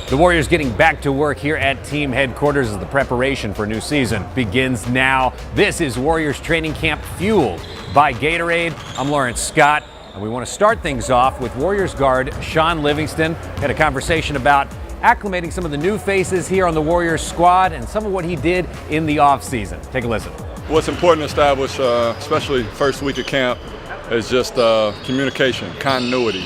The Warriors getting back to work here at team headquarters as the preparation for a new season begins now. This is Warriors training camp fueled by Gatorade. I'm Lawrence Scott, and we want to start things off with Warriors guard Shaun Livingston. We had a conversation about acclimating some of the new faces here on the Warriors squad and some of what he did in the offseason. Take a listen. What's important to establish, especially first week of camp, is just communication, continuity.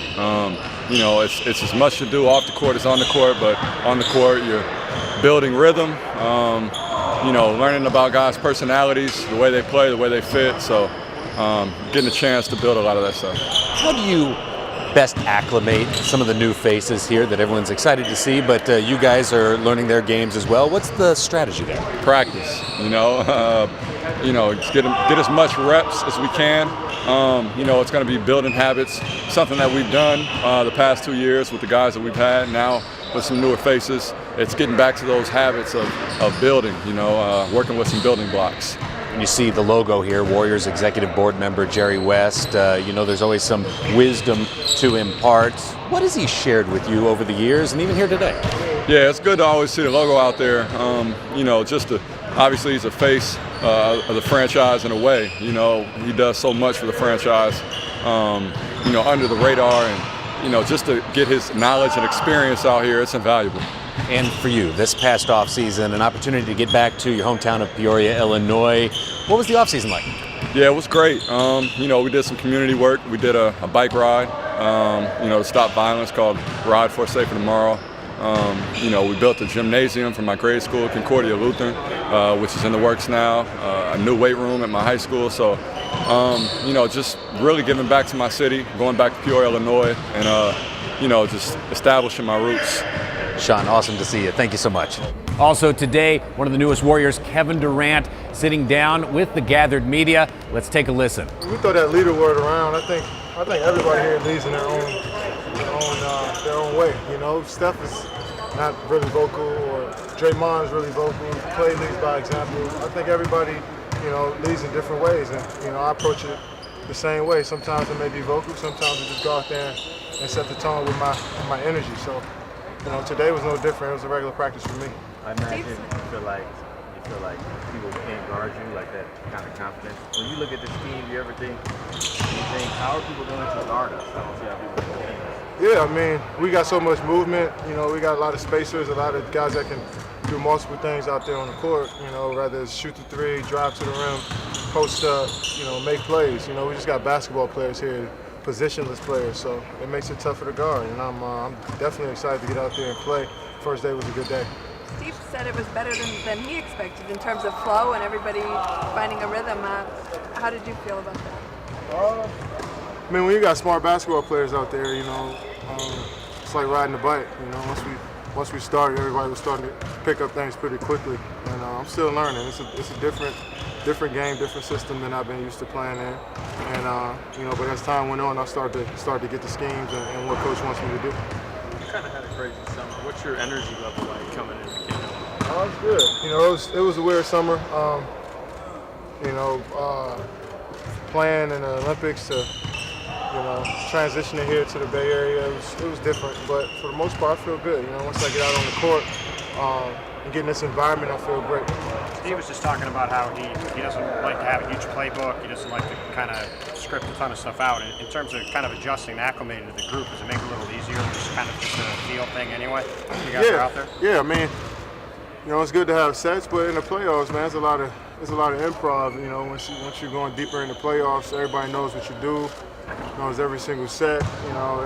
It's as much to do off the court as on the court, but on the court you're building rhythm, learning about guys' personalities, the way they play, the way they fit, so getting a chance to build a lot of that stuff. How do you best acclimate some of the new faces here that everyone's excited to see, but you guys are learning their games as well? What's the strategy there? Practice, get as much reps as we can. It's going to be building habits, something that we've done the past 2 years with the guys that we've had. Now with some newer faces, it's getting back to those habits of building, working with some building blocks. And you see the logo here, Warriors Executive Board member Jerry West. There's always some wisdom to impart. What has he shared with you over the years and even here today? Yeah, it's good to always see the logo out there. Obviously he's a face of the franchise in a way. He does so much for the franchise, under the radar, and just to get his knowledge and experience out here, it's invaluable. And for you, this past offseason, an opportunity to get back to your hometown of Peoria, Illinois. What was the offseason like? Yeah, it was great. We did some community work. We did a bike ride, to stop violence called Ride for a Safer Tomorrow. We built a gymnasium for my grade school, Concordia Lutheran, which is in the works now, a new weight room at my high school. So, just really giving back to my city, going back to Peoria, Illinois, and, just establishing my roots. Shaun, awesome to see you. Thank you so much. Also today, one of the newest Warriors, Kevin Durant, sitting down with the gathered media. Let's take a listen. We throw that leader word around. I think everybody here leads in their own way. Steph is not really vocal, or Draymond is really vocal. Clay leads by example. I think everybody, leads in different ways, and I approach it the same way. Sometimes it may be vocal. Sometimes I just go out there and set the tone with my energy. So. Today was no different. It was a regular practice for me. I imagine you feel like people can't guard you, like that kind of confidence. When you look at this team, do you ever think, how are people going to guard us? I don't see how people can do this. Yeah, we got so much movement. We got a lot of spacers, a lot of guys that can do multiple things out there on the court. Whether it's shoot the three, drive to the rim, post up, make plays. We just got basketball players here. Positionless players, so it makes it tougher to guard, and I'm definitely excited to get out there and play. First day was a good day. Steve said it was better than he expected in terms of flow and everybody finding a rhythm. How did you feel about that? When you got smart basketball players out there, it's like riding a bike. Once we started, everybody was starting to pick up things pretty quickly, and I'm still learning. It's a different game, different system than I've been used to playing in. And but as time went on, I started to get the schemes and what coach wants me to do. You kind of had a crazy summer. What's your energy level like coming into camp? Oh, it's good. It was a weird summer. Playing in the Olympics to transitioning here to the Bay Area, it was different. But for the most part, I feel good. Once I get out on the court and get in this environment, I feel great. Steve was just talking about how he doesn't like to have a huge playbook. He doesn't like to kind of script a ton of stuff out. In terms of kind of adjusting and acclimating to the group, does it make it a little easier? Just kind of just a feel thing anyway? You guys are out there? Yeah, it's good to have sets, but in the playoffs, man, there's a lot of improv. Once you're going deeper in the playoffs, everybody knows what you do. Knows every single set,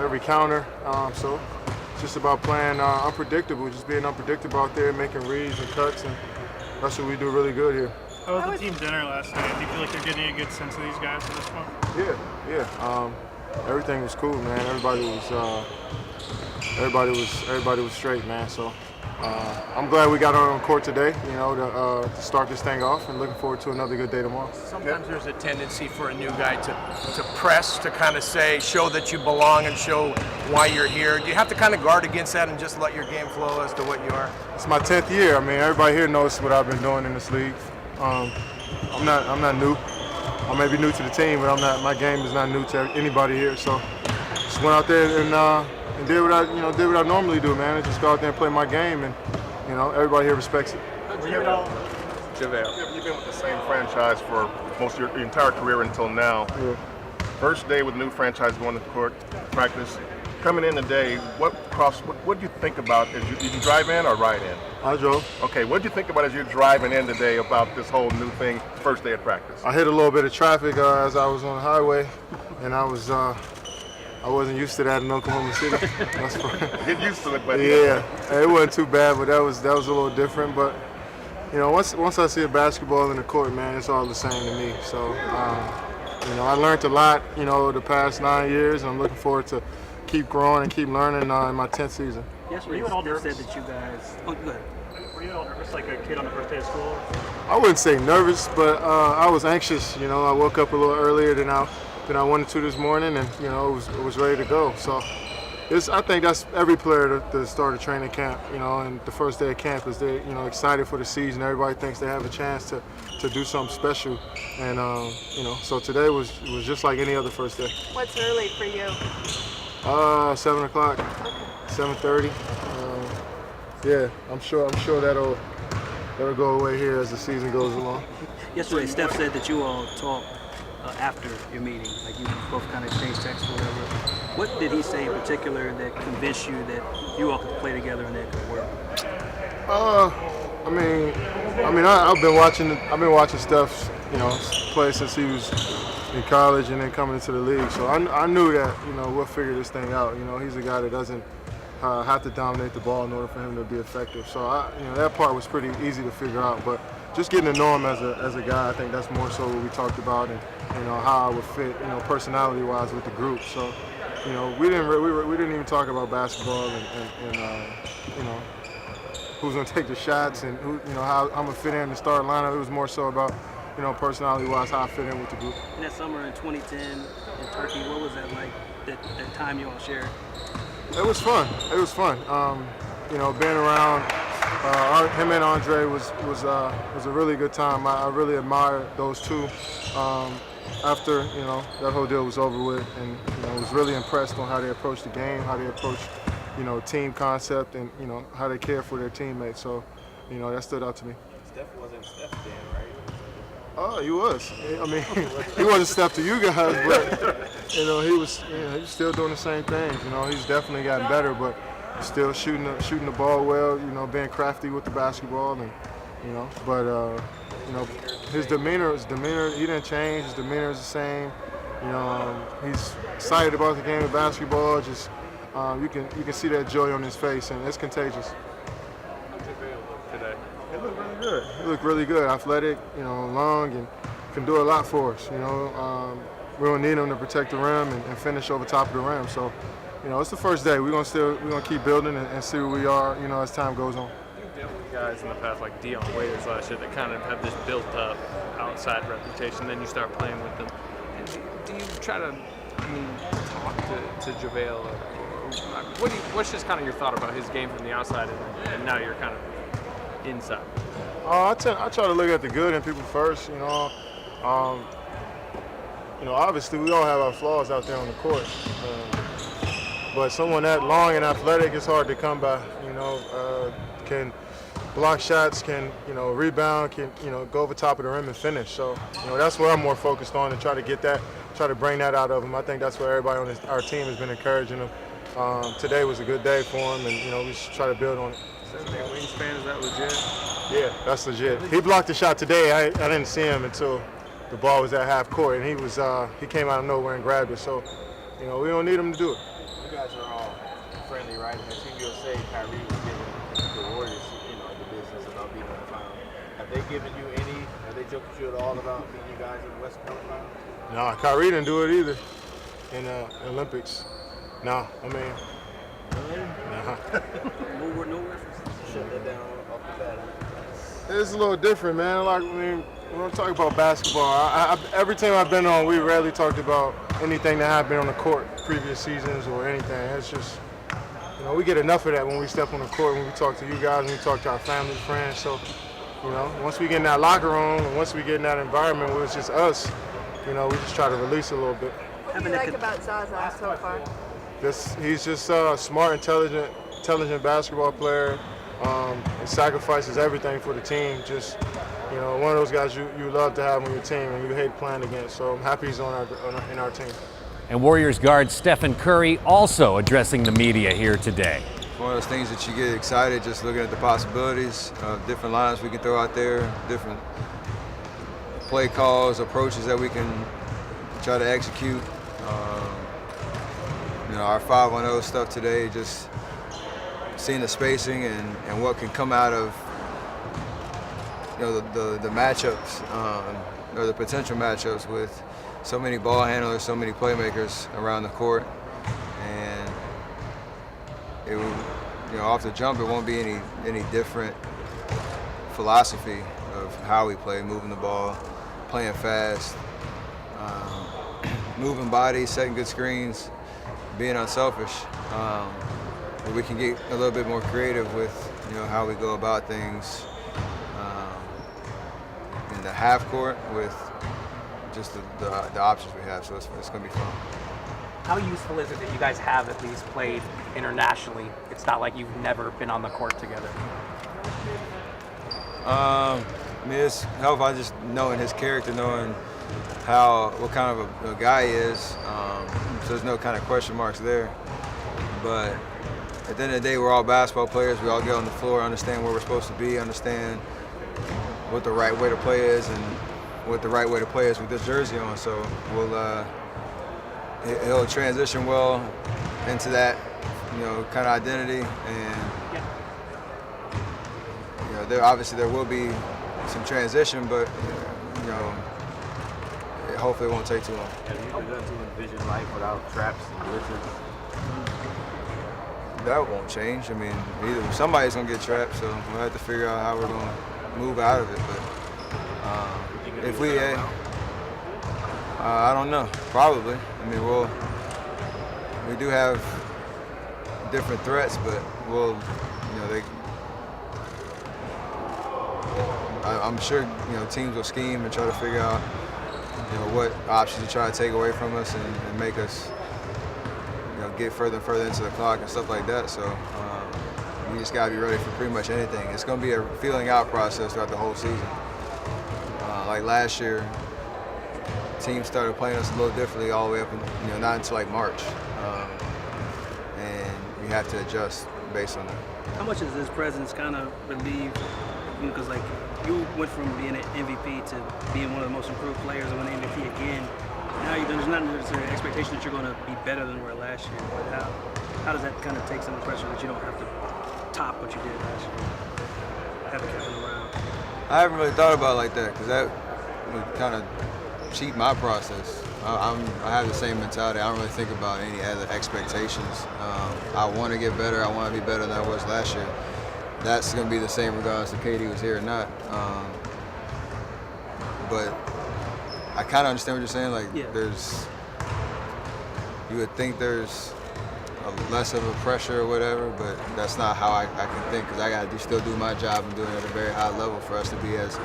every counter. So it's just about playing unpredictable, just being unpredictable out there, making reads and cuts, and that's what we do really good here. How was the team dinner last night? Do you feel like you're getting a good sense of these guys at this point? Yeah. Everything was cool, man. Everybody was straight, man. So I'm glad we got on court today, to start this thing off, and looking forward to another good day tomorrow. Sometimes there's a tendency for a new guy to press, to kind of show that you belong and show why you're here. Do you have to kind of guard against that and just let your game flow as to what you are? It's my 10th year. Everybody here knows what I've been doing in this league. I'm not new. I may be new to the team, but my game is not new to anybody here. So just went out there and did what I normally do, man. I just go out there and play my game, and everybody here respects it. JaVale, you've been with the same franchise for most of your entire career until now. Yeah. First day with new franchise going to court practice. Coming in today, what do you think about? Did you drive in or ride in? I drove. Okay, what do you think about as you're driving in today about this whole new thing, first day of practice? I hit a little bit of traffic as I was on the highway, and I wasn't used to that in Oklahoma City. That's Get used to it, but yeah, it wasn't too bad, but that was a little different. But once I see a basketball in the court, man, it's all the same to me. So I learned a lot, the past 9 years, and I'm looking forward to keep growing and keep learning in my 10th season. Yes, were you at all nervous? Said that you guys. Oh, go ahead. Were you at all nervous, like a kid on the first day of school? I wouldn't say nervous, but I was anxious. I woke up a little earlier than I wanted to this morning, and was ready to go. So I think that's every player to start a training camp. And the first day of camp is they're excited for the season. Everybody thinks they have a chance to do something special, and so today was just like any other first day. What's early for you? 7 o'clock, 7:30. Yeah, I'm sure that'll go away here as the season goes along. Yesterday, Steph said that you all talked after your meeting, like you both kind of exchanged texts or whatever. What did he say in particular that convinced you that you all could play together and that it could work? I've been watching Steph, play since he was in college and then coming into the league. So I knew that, we'll figure this thing out. He's a guy that doesn't have to dominate the ball in order for him to be effective. So that part was pretty easy to figure out. But just getting to know him as a guy, I think that's more so what we talked about, and how I would fit, personality-wise with the group. So we didn't even talk about basketball and who's gonna take the shots and how I'm gonna fit in the starting lineup. It was more so about personality-wise, how I fit in with the group. In that summer in 2010 in Turkey, what was that like? That time you all shared? It was fun. Being around him and Andre was a really good time. I really admired those two. After that whole deal was over with, and was really impressed on how they approached the game, how they approached team concept, and how they care for their teammates. So that stood out to me. Steph wasn't Steph then, right? Oh, he was. He wasn't Steph to you guys, but he was still doing the same things. He's definitely gotten better, but still shooting the ball well. Being crafty with the basketball, and his demeanor. He didn't change. His demeanor is the same. He's excited about the game of basketball. Just you can see that joy on his face, and it's contagious. Today. It looked really good. He looked really good. Athletic, long, and can do a lot for us. We don't need him to protect the rim and finish over top of the rim. So, it's the first day. We're gonna keep building and see where we are, as time goes on. You've dealt with guys in the past like Dion Waiters last year that kind of have this built-up outside reputation. Then you start playing with them. And do you try to, talk to JaVale? What's just kind of your thought about his game from the outside, and now you're kind of inside? I try to look at the good in people first. Obviously we all have our flaws out there on the court, but someone that long and athletic is hard to come by. Can block shots, can rebound, can go over top of the rim and finish. So that's where I'm more focused on, and try to bring that out of him. I think that's where everybody on our team has been encouraging him. Today was a good day for him, and we should try to build on it. 7'8" wingspan, is that legit? Yeah, that's legit. He blocked the shot today. I didn't see him until the ball was at half court, and he came out of nowhere and grabbed it. So, we don't need him to do it. You guys are all friendly, right? And Team USA, Kyrie was giving the Warriors, the business about being on the final. Have they joked with you at all about beating you guys in the West Coast final? Nah, Kyrie didn't do it either in the Olympics. Nah, Nah. No reference. Shut that down off the bat. It's a little different, man. When we talk about basketball, every team I've been on, we rarely talked about anything that happened on the court, previous seasons or anything. It's just, we get enough of that when we step on the court, when we talk to you guys, when we talk to our family, friends. So, once we get in that locker room, and once we get in that environment where it's just us, we just try to release a little bit. What do you like about Zaza so far? He's just a smart, intelligent basketball player. He sacrifices everything for the team. Just, you know, one of those guys you love to have on your team and you hate playing against. So I'm happy he's in our team. And Warriors guard Stephen Curry also addressing the media here today. One of those things that you get excited just looking at the possibilities of different lines we can throw out there, different play calls, approaches that we can try to execute. You know, our 5-on-0 stuff today, just seeing the spacing and what can come out of, you know, the matchups or the potential matchups with so many ball handlers, so many playmakers around the court, and it will, you know, off the jump, it won't be any different philosophy of how we play, moving the ball, playing fast, moving bodies, setting good screens, being unselfish. But we can get a little bit more creative with, you know, how we go about things in the half court with just the options we have. So it's going to be fun. How useful is it that you guys have at least played internationally? It's not like you've never been on the court together. I mean, it's helpful just knowing his character, knowing what kind of a guy he is. So there's no kind of question marks there. But at the end of the day, we're all basketball players. We all get on the floor, understand where we're supposed to be, understand what the right way to play is, and what the right way to play is with this jersey on. So he'll transition well into that, you know, kind of identity. And you know, obviously there will be some transition, but you know, hopefully it won't take too long. Have you begun to envision life without traps and blitzes? That won't change. I mean, either somebody's gonna get trapped, so we'll have to figure out how we're gonna move out of it. But if we, I don't know. Probably. I mean, we do have different threats, but you know, I'm sure, you know, teams will scheme and try to figure out, you know, what options to try to take away from us and make us, you know, get further and further into the clock and stuff like that. So we just gotta be ready for pretty much anything. It's gonna be a feeling out process throughout the whole season. Like last year, teams started playing us a little differently all the way up, you know, not until like March, and we have to adjust based on that. How much does his presence kind of relieve you? Because like you went from being an MVP to being one of the most improved players and winning MVP again. Now there's not necessarily an expectation that you're going to be better than you were last year. But how does that kind of take some of the pressure that you don't have to top what you did last year? Have kept him around. I haven't really thought about it like that, because that would kind of cheat my process. I have the same mentality. I don't really think about any other expectations. I want to get better. I want to be better than I was last year. That's going to be the same regardless if KD was here or not. But I kind of understand what you're saying. Like, you would think there's less of a pressure or whatever, but that's not how I can think, because I got to still do my job and do it at a very high level for us to be as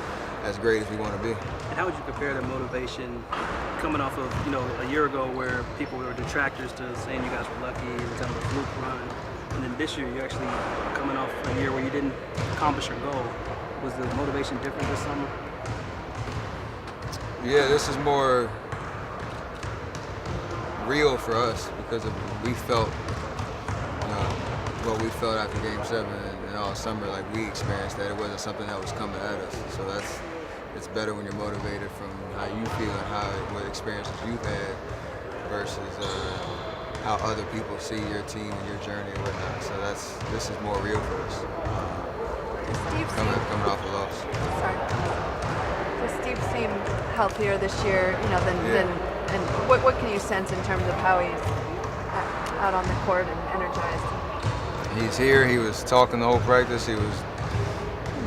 great as we want to be. And how would you compare the motivation coming off of, you know, a year ago where people were detractors to saying you guys were lucky and kind of a fluke run, and then this year you're actually coming off a year where you didn't accomplish your goal? Was the motivation different this summer? Yeah, this is more real for us because we felt, you know, what we felt after Game 7 and all summer. Like, we experienced that. It wasn't something that was coming at us. So it's better when you're motivated from how you feel and what experiences you've had versus how other people see your team and your journey and whatnot. So this is more real for us. Coming off a loss. Sorry. Does Steve seem healthier this year, you know, and what can you sense in terms of how he's out on the court and energized? He's here. He was talking the whole practice. He was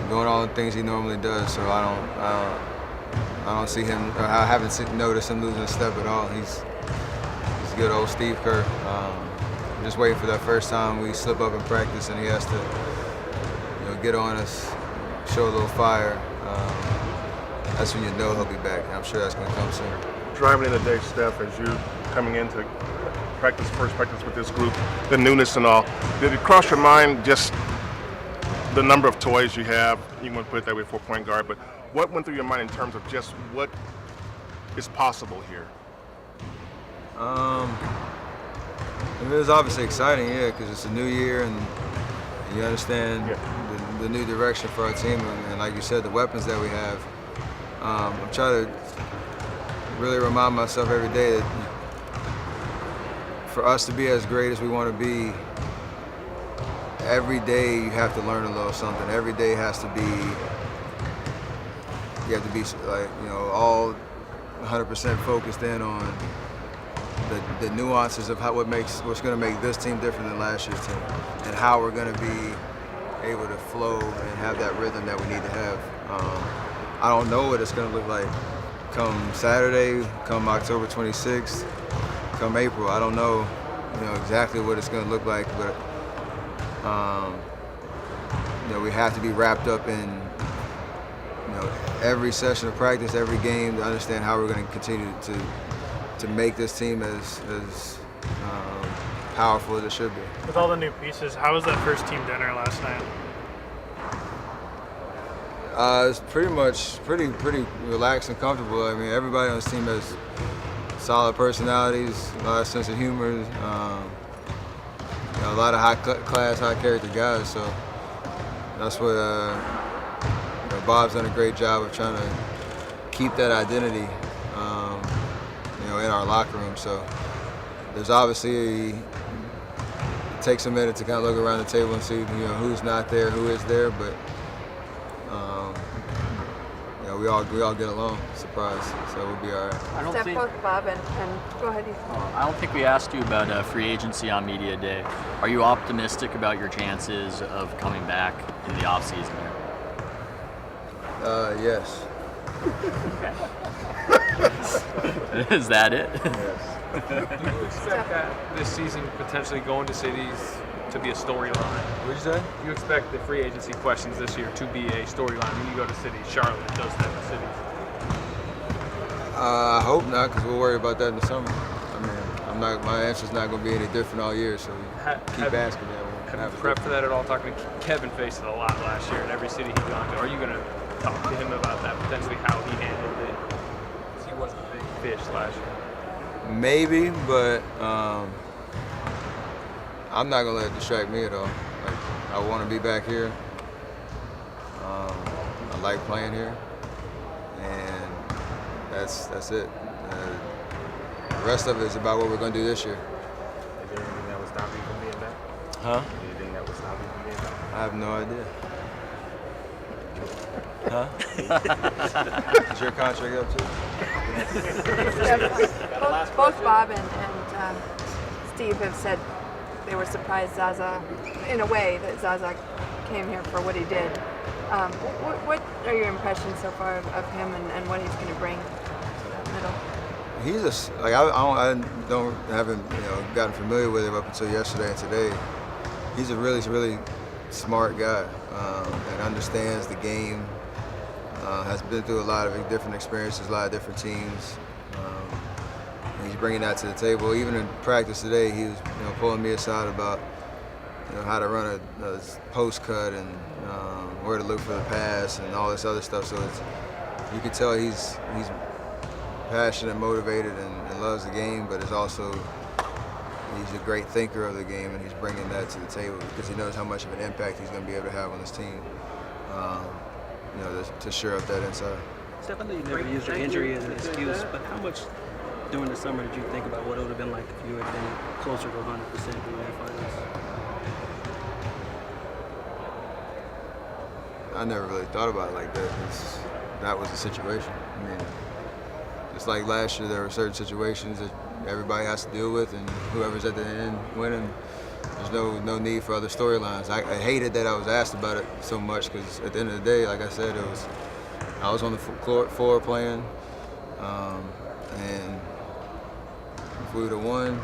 doing all the things he normally does. So I don't see him. I haven't noticed him losing a step at all. He's good old Steve Kerr. I'm just waiting for that first time we slip up in practice and he has to, you know, get on us, show a little fire. That's when you know he'll be back. I'm sure that's going to come soon. Driving in the day, Steph, as you coming into first practice with this group, the newness and all. Did it cross your mind just the number of toys you have? You want to put it that way for point guard, but what went through your mind in terms of just what is possible here? It was obviously exciting, yeah, because it's a new year and you understand the new direction for our team, and like you said, the weapons that we have. I'm trying to really remind myself every day that for us to be as great as we want to be, every day you have to learn a little something. Every day has to be, you have to be like, you know, all 100% focused in on the nuances of what's going to make this team different than last year's team, and how we're going to be able to flow and have that rhythm that we need to have. I don't know what it's going to look like come Saturday, come October 26th, come April. I don't know, exactly what it's going to look like, but we have to be wrapped up in every session of practice, every game, to understand how we're going to continue to make this team as powerful as it should be. With all the new pieces, how was that first team dinner last night? It's pretty relaxed and comfortable. I mean, everybody on this team has solid personalities, a lot of sense of humor, a lot of high-class, high-character guys. So that's what Bob's done a great job of trying to keep that identity, in our locker room. So there's obviously, it takes a minute to kind of look around the table and see, who's not there, who is there, but we all get along. Surprise, so we'll be all right. Both Bob and go ahead. I don't think we asked you about free agency on media day. Are you optimistic about your chances of coming back in the off season here? Yes. Is that it? Yes. Do you expect that this season potentially going to cities to be a storyline? What did you say? Do you expect the free agency questions this year to be a storyline when you go to cities? Charlotte does that in cities. I hope not, because we'll worry about that in the summer. I mean, my answer's not going to be any different all year, so keep asking that. Have you prepped for that at all? Talking to Kevin faced it a lot last year in every city he's gone to. Are you going to talk to him about that, potentially how he handled it? Because he wasn't a big fish last year. Maybe, but I'm not going to let it distract me at all. I want to be back here. I like playing here, and that's it. The rest of it is about what we're going to do this year. Is there anything that would stop you from being back? Huh? Anything that would stop you from being back? I have no idea. Huh? Is your contract up too? Both Bob and Steve have said they were surprised Zaza, in a way, that Zaza came here for what he did. What are your impressions so far of him and what he's going to bring to the middle? He's I haven't gotten familiar with him up until yesterday and today. He's a really, really smart guy that understands the game. Has been through a lot of different experiences, a lot of different teams. He's bringing that to the table. Even in practice today, he was pulling me aside about how to run a post cut and where to look for the pass and all this other stuff. So you can tell he's passionate, motivated, and loves the game, but he's a great thinker of the game, and he's bringing that to the table because he knows how much of an impact he's going to be able to have on this team. To shore up that inside. Steph, I know you never used your injury as an excuse, but how much during the summer did you think about what it would have been like if you had been closer to 100% during that finals? I never really thought about it like that. That was the situation. I mean, just like last year, there were certain situations that everybody has to deal with, and whoever's at the end winning, there's no need for other storylines. I hated that I was asked about it so much because at the end of the day, like I said, I was on the floor playing, and if we would have won,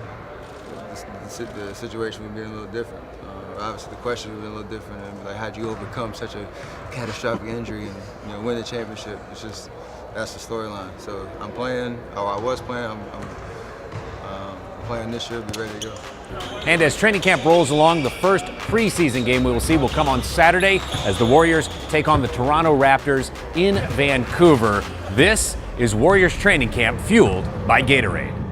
the situation would have been a little different. Obviously, the question would have been a little different, and like, how'd you overcome such a catastrophic injury and win the championship? It's just that's the storyline. So I'm playing, or I was playing. I'm playing this year, be ready to go. And as training camp rolls along, the first preseason game we will see will come on Saturday as the Warriors take on the Toronto Raptors in Vancouver. This is Warriors training camp fueled by Gatorade.